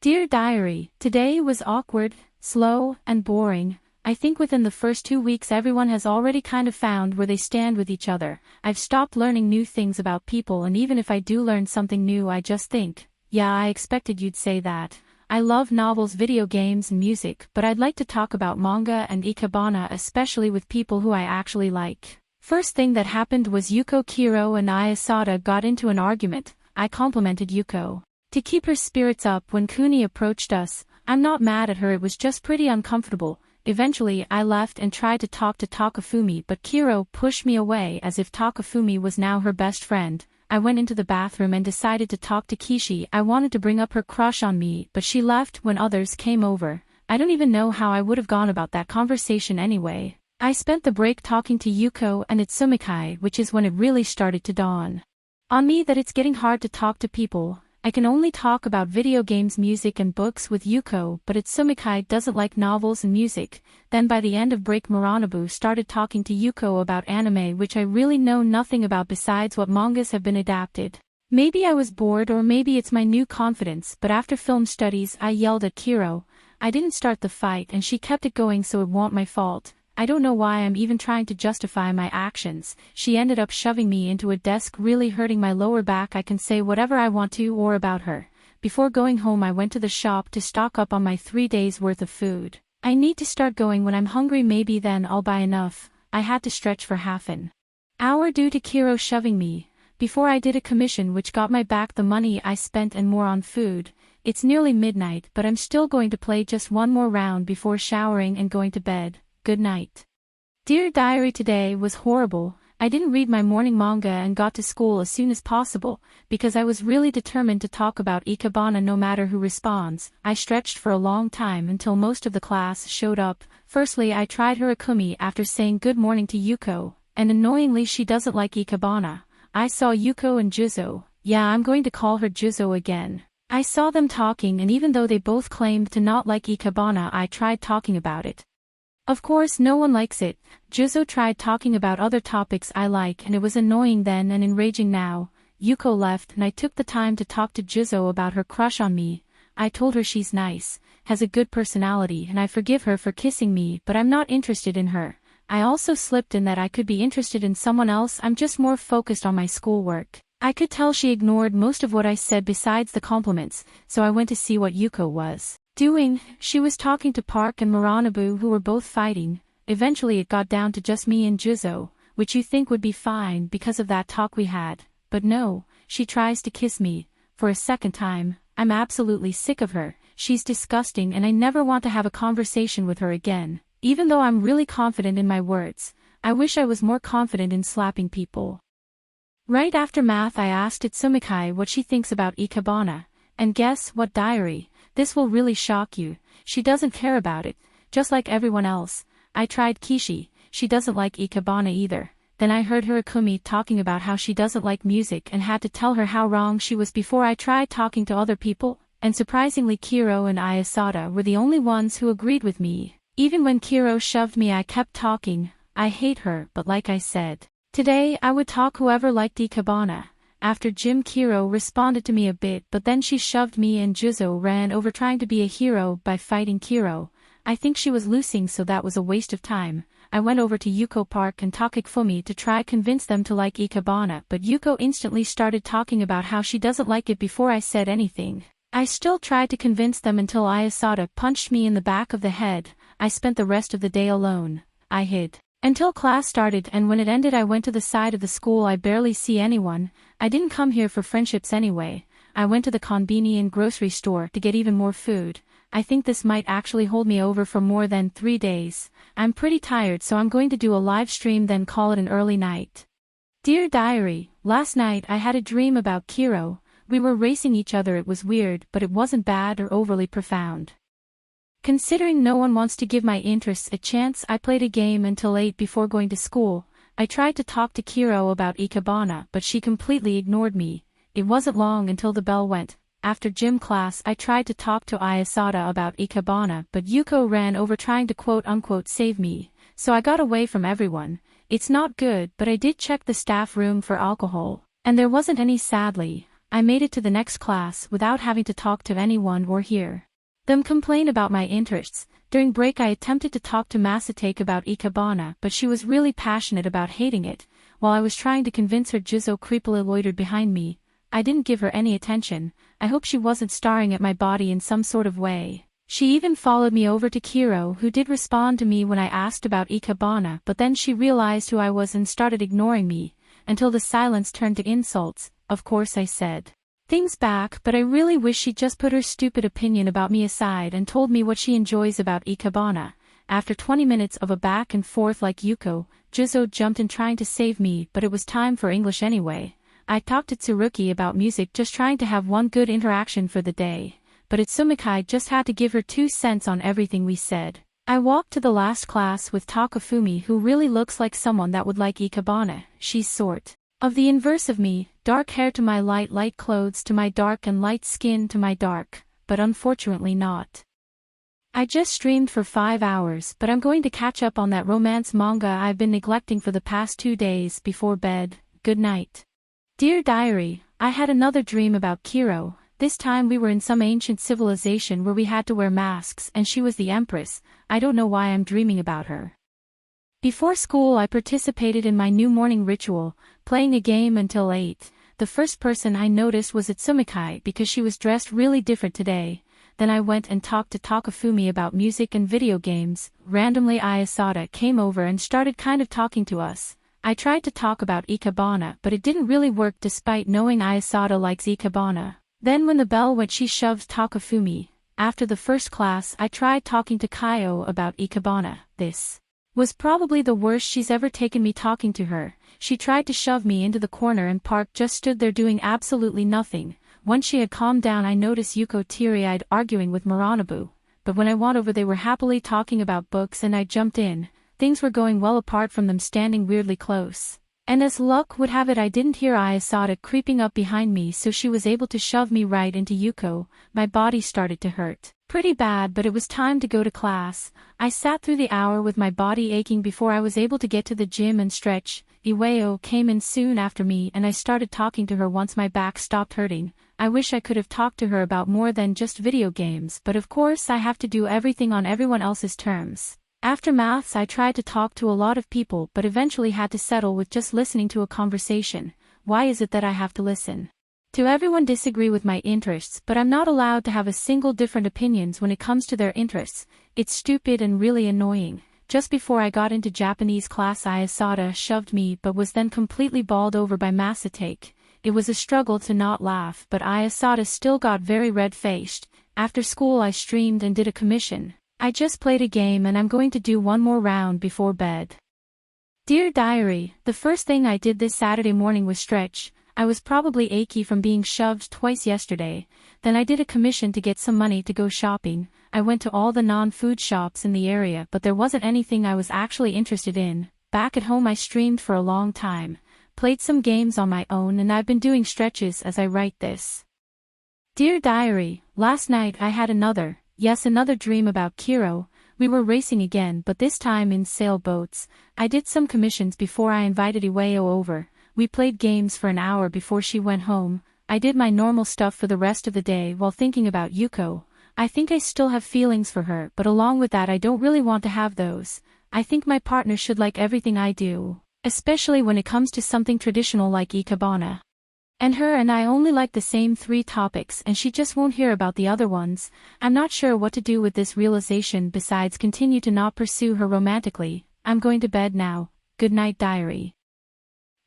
Dear Diary, today was awkward, slow, and boring. I think within the first 2 weeks everyone has already kind of found where they stand with each other. I've stopped learning new things about people, and even if I do learn something new I just think, yeah, I expected you'd say that. I love novels, video games, and music, but I'd like to talk about manga and ikebana, especially with people who I actually like. First thing that happened was Yuko, Kiro, and Ayasada got into an argument. I complimented Yuko to keep her spirits up when Kuni approached us. I'm not mad at her, it was just pretty uncomfortable. Eventually I left and tried to talk to Takafumi, but Kiro pushed me away as if Takafumi was now her best friend. I went into the bathroom and decided to talk to Kishi. I wanted to bring up her crush on me, but she left when others came over. I don't even know how I would have gone about that conversation anyway. I spent the break talking to Yuko and Itsumikai, which is when it really started to dawn on me that it's getting hard to talk to people. I can only talk about video games, music, and books with Yuko, but Itsumikai doesn't like novels and music. Then by the end of break Muranobu started talking to Yuko about anime, which I really know nothing about besides what mangas have been adapted. Maybe I was bored, or maybe it's my new confidence, but after film studies I yelled at Kiro. I didn't start the fight and she kept it going, so it wasn't my fault. I don't know why I'm even trying to justify my actions. She ended up shoving me into a desk, really hurting my lower back. I can say whatever I want to or about her. Before going home I went to the shop to stock up on my 3 days worth of food. I need to start going when I'm hungry, maybe then I'll buy enough. I had to stretch for half an hour due to Kiro shoving me. Before I did a commission which got my back the money I spent and more on food. It's nearly midnight, but I'm still going to play just one more round before showering and going to bed. Good night. Dear Diary, today was horrible. I didn't read my morning manga and got to school as soon as possible, because I was really determined to talk about ikebana no matter who responds. I stretched for a long time until most of the class showed up. Firstly I tried Hirakumi after saying good morning to Yuko, and annoyingly she doesn't like ikebana. I saw Yuko and Juzo. Yeah, I'm going to call her Juzo again. I saw them talking, and even though they both claimed to not like ikebana, I tried talking about it. Of course no one likes it. Juzo tried talking about other topics I like, and it was annoying then and enraging now. Yuko left and I took the time to talk to Juzo about her crush on me. I told her she's nice, has a good personality, and I forgive her for kissing me, but I'm not interested in her. I also slipped in that I could be interested in someone else, I'm just more focused on my schoolwork. I could tell she ignored most of what I said besides the compliments, so I went to see what Yuko was doing. She was talking to Park and Muranobu, who were both fighting. Eventually it got down to just me and Juzo, which you think would be fine because of that talk we had. But no, she tries to kiss me. For a second time. I'm absolutely sick of her. She's disgusting and I never want to have a conversation with her again. Even though I'm really confident in my words, I wish I was more confident in slapping people. Right after math I asked Itsumikai what she thinks about ikebana. And guess what, Diary? This will really shock you. She doesn't care about it, just like everyone else. I tried Kishi, she doesn't like ikebana either. Then I heard Hirakumi talking about how she doesn't like music and had to tell her how wrong she was before I tried talking to other people, and surprisingly Kiro and Ayasada were the only ones who agreed with me. Even when Kiro shoved me I kept talking. I hate her, but like I said, today I would talk whoever liked ikebana. After gym Kiro responded to me a bit, but then she shoved me and Juzo ran over trying to be a hero by fighting Kiro. I think she was losing, so that was a waste of time. I went over to Yuko, Park and Takafumi to try convince them to like ikebana, but Yuko instantly started talking about how she doesn't like it before I said anything. I still tried to convince them until Ayasada punched me in the back of the head. I spent the rest of the day alone. I hid until class started, and when it ended I went to the side of the school. I barely see anyone. I didn't come here for friendships anyway. I went to the konbini and grocery store to get even more food. I think this might actually hold me over for more than 3 days. I'm pretty tired, so I'm going to do a live stream then call it an early night. Dear Diary, last night I had a dream about Kiro. We were racing each other. It was weird, but it wasn't bad or overly profound. Considering no one wants to give my interests a chance, I played a game until 8 before going to school. I tried to talk to Kiro about ikebana, but she completely ignored me. It wasn't long until the bell went. After gym class I tried to talk to Ayasada about ikebana, but Yuko ran over trying to quote-unquote save me, so I got away from everyone. It's not good, but I did check the staff room for alcohol, and there wasn't any sadly. I made it to the next class without having to talk to anyone or hear them complain about my interests. During break I attempted to talk to Masatake about Ikebana, but she was really passionate about hating it. While I was trying to convince her, Jizo creepily loitered behind me. I didn't give her any attention. I hope she wasn't staring at my body in some sort of way. She even followed me over to Kiro, who did respond to me when I asked about Ikebana, but then she realized who I was and started ignoring me, until the silence turned to insults. Of course I said things back, but I really wish she'd just put her stupid opinion about me aside and told me what she enjoys about Ikebana. After 20 minutes of a back and forth like Yuko, Jizo jumped in trying to save me, but it was time for English anyway. I talked to Tsuruki about music, just trying to have one good interaction for the day, but Itsumikai just had to give her 2 cents on everything we said. I walked to the last class with Takafumi, who really looks like someone that would like Ikebana. She's sort of the inverse of me, dark hair to my light clothes to my dark and light skin to my dark, but unfortunately not. I just streamed for 5 hours, but I'm going to catch up on that romance manga I've been neglecting for the past 2 days before bed. Good night. Dear Diary, I had another dream about Kiro. This time we were in some ancient civilization where we had to wear masks and she was the empress. I don't know why I'm dreaming about her. Before school I participated in my new morning ritual, playing a game until 8. The first person I noticed was Itsumikai because she was dressed really different today. Then I went and talked to Takafumi about music and video games. Randomly Ayasada came over and started kind of talking to us. I tried to talk about Ikebana, but it didn't really work despite knowing Ayasada likes Ikebana. Then when the bell went she shoved Takafumi. After the first class I tried talking to Kaio about Ikebana. This was probably the worst she's ever taken me talking to her. She tried to shove me into the corner and Park just stood there doing absolutely nothing. Once she had calmed down I noticed Yuko teary-eyed arguing with Muranobu, but when I went over they were happily talking about books and I jumped in. Things were going well apart from them standing weirdly close. And as luck would have it I didn't hear Ayasada creeping up behind me, so she was able to shove me right into Yuko. My body started to hurt pretty bad, but it was time to go to class. I sat through the hour with my body aching before I was able to get to the gym and stretch. Iwao came in soon after me and I started talking to her once my back stopped hurting. I wish I could have talked to her about more than just video games, but of course I have to do everything on everyone else's terms. After maths I tried to talk to a lot of people but eventually had to settle with just listening to a conversation. Why is it that I have to listen to everyone disagree with my interests, but I'm not allowed to have a single different opinions when it comes to their interests? It's stupid and really annoying. Just before I got into Japanese class Ayasada shoved me but was then completely bowled over by Masatake. It was a struggle to not laugh, but Ayasada still got very red-faced. After school I streamed and did a commission. I just played a game and I'm going to do one more round before bed. Dear Diary, the first thing I did this Saturday morning was stretch. I was probably achy from being shoved twice yesterday. Then I did a commission to get some money to go shopping. I went to all the non-food shops in the area but there wasn't anything I was actually interested in. Back at home I streamed for a long time. Played some games on my own and I've been doing stretches as I write this. Dear Diary, last night I had another dream about Kiro. We were racing again but this time in sailboats. I did some commissions before I invited Iwao over. We played games for an hour before she went home. I did my normal stuff for the rest of the day while thinking about Yuko. I think I still have feelings for her, but along with that I don't really want to have those. I think my partner should like everything I do, especially when it comes to something traditional like Ikebana. And her and I only like the same 3 topics and she just won't hear about the other ones. I'm not sure what to do with this realization besides continue to not pursue her romantically. I'm going to bed now. Good night, Diary.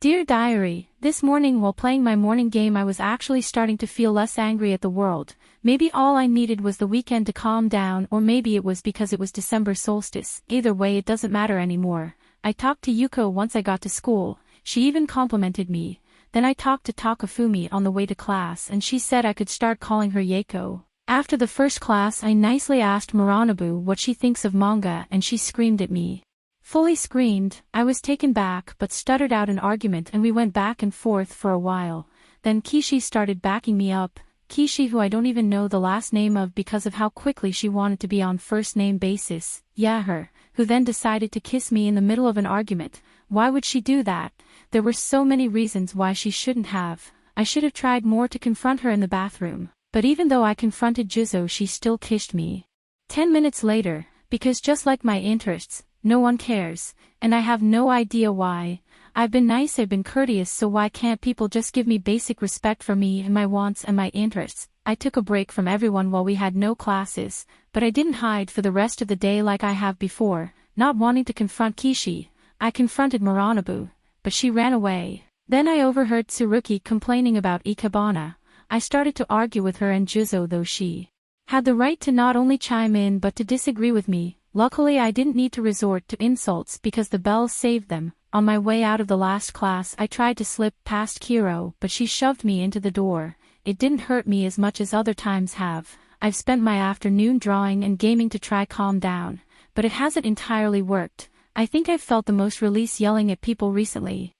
Dear Diary, this morning while playing my morning game I was actually starting to feel less angry at the world. Maybe all I needed was the weekend to calm down, or maybe it was because it was December solstice. Either way it doesn't matter anymore. I talked to Yuko once I got to school. She even complimented me. Then I talked to Takafumi on the way to class and she said I could start calling her Yeiko. After the first class I nicely asked Muranobu what she thinks of manga and she screamed at me. Fully screamed. I was taken back but stuttered out an argument and we went back and forth for a while. Then Kishi started backing me up. Kishi, who I don't even know the last name of because of how quickly she wanted to be on first name basis. Yeah, her, who then decided to kiss me in the middle of an argument. Why would she do that? There were so many reasons why she shouldn't have. I should have tried more to confront her in the bathroom. But even though I confronted Jizo, she still kissed me. 10 minutes later, because just like my interests, no one cares, and I have no idea why. I've been nice, I've been courteous, so why can't people just give me basic respect for me and my wants and my interests? I took a break from everyone while we had no classes, but I didn't hide for the rest of the day like I have before, not wanting to confront Kishi. I confronted Muranobu, but she ran away. Then I overheard Tsuruki complaining about Ikebana. I started to argue with her and Jizo, though she had the right to not only chime in but to disagree with me. Luckily I didn't need to resort to insults because the bells saved them. On my way out of the last class I tried to slip past Kiro, but she shoved me into the door. It didn't hurt me as much as other times have. I've spent my afternoon drawing and gaming to try calm down, but it hasn't entirely worked. I think I've felt the most release yelling at people recently.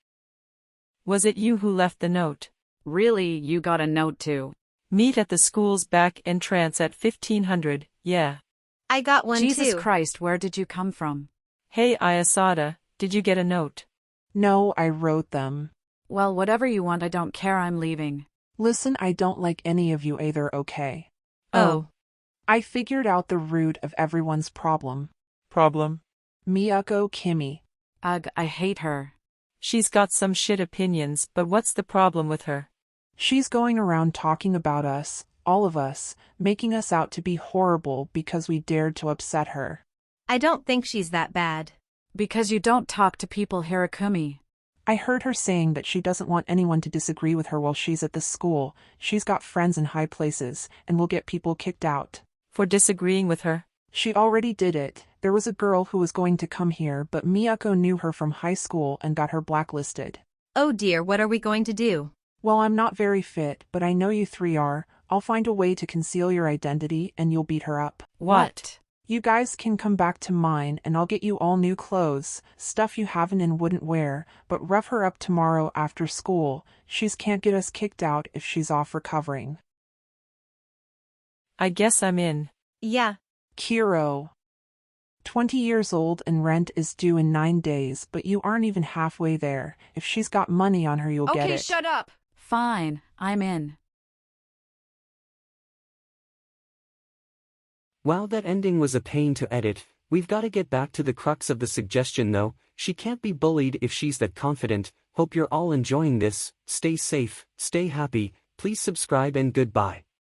Was it you who left the note? Really, you got a note too? Meet at the school's back entrance at 1500, yeah. I got one Jesus too. Christ, where did you come from? Hey Ayasada, did you get a note? No, I wrote them. Well, whatever you want, I don't care, I'm leaving. Listen, I don't like any of you either, okay? Oh. I figured out the root of everyone's problem. Problem? Miyako Kimi. Ugh, I hate her. She's got some shit opinions, but what's the problem with her? She's going around talking about us, all of us, making us out to be horrible because we dared to upset her. I don't think she's that bad. Because you don't talk to people, Hirakumi. I heard her saying that she doesn't want anyone to disagree with her while she's at the school. She's got friends in high places, and will get people kicked out. For disagreeing with her? She already did it. There was a girl who was going to come here, but Miyako knew her from high school and got her blacklisted. Oh dear, what are we going to do? Well, I'm not very fit, but I know you three are. I'll find a way to conceal your identity and you'll beat her up. What? You guys can come back to mine and I'll get you all new clothes, stuff you haven't and wouldn't wear, but rough her up tomorrow after school. She's can't get us kicked out if she's off recovering. I guess I'm in. Yeah. Kiro. 20 years old and rent is due in 9 days, but you aren't even halfway there. If she's got money on her, you'll get it. Okay, shut up! Fine, I'm in. Wow, that ending was a pain to edit. We've got to get back to the crux of the suggestion though. She can't be bullied if she's that confident. Hope you're all enjoying this. Stay safe, stay happy, please subscribe and goodbye.